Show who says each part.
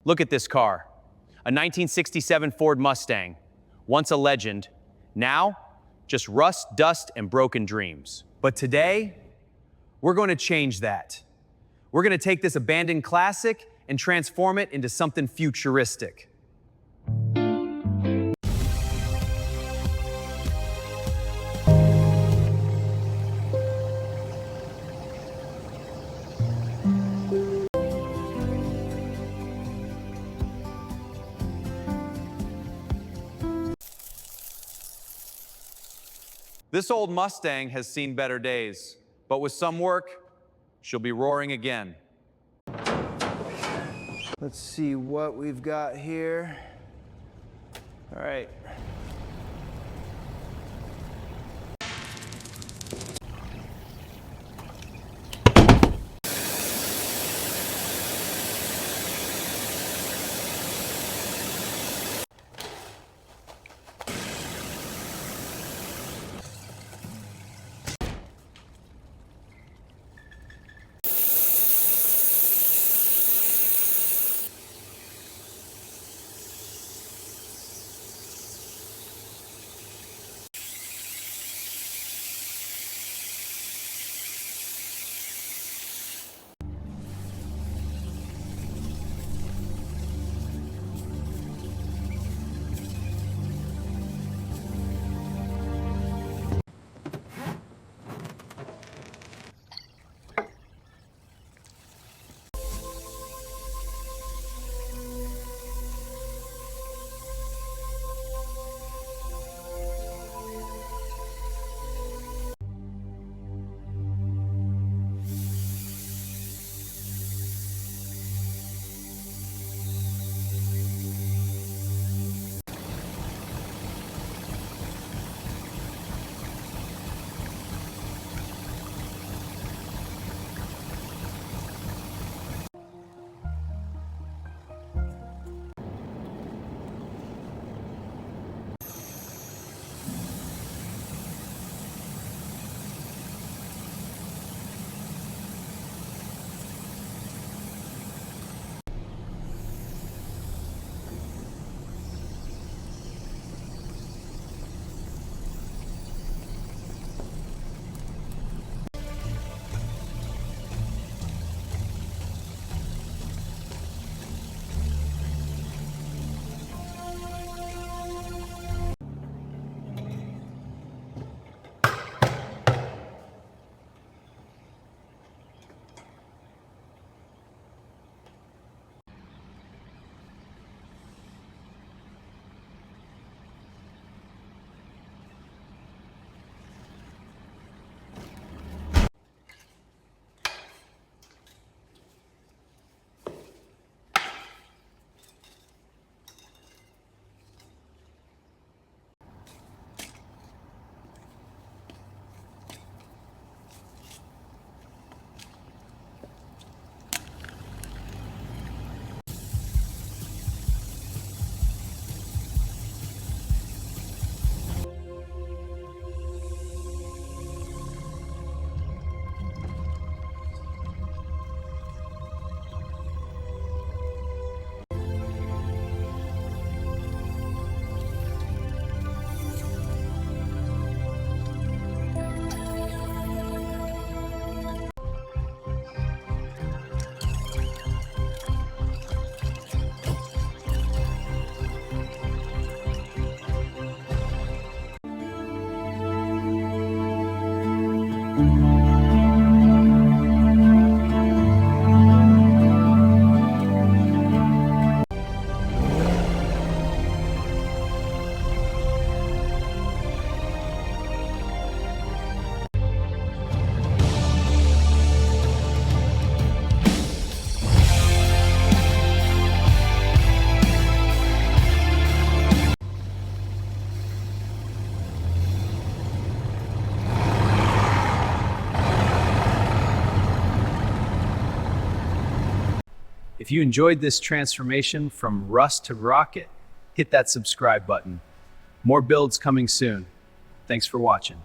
Speaker 1: Look at this car. A 1967 Ford Mustang. Once a legend, now just rust, dust, and broken dreams. But today, we're going to change that. We're going to take this abandoned classic and transform it into something futuristic. This old Mustang has seen better days, but with some work, she'll be roaring again.
Speaker 2: Let's see what we've got here. All right.
Speaker 1: If you enjoyed this transformation from rust to rocket, hit that subscribe button. More builds coming soon. Thanks for watching.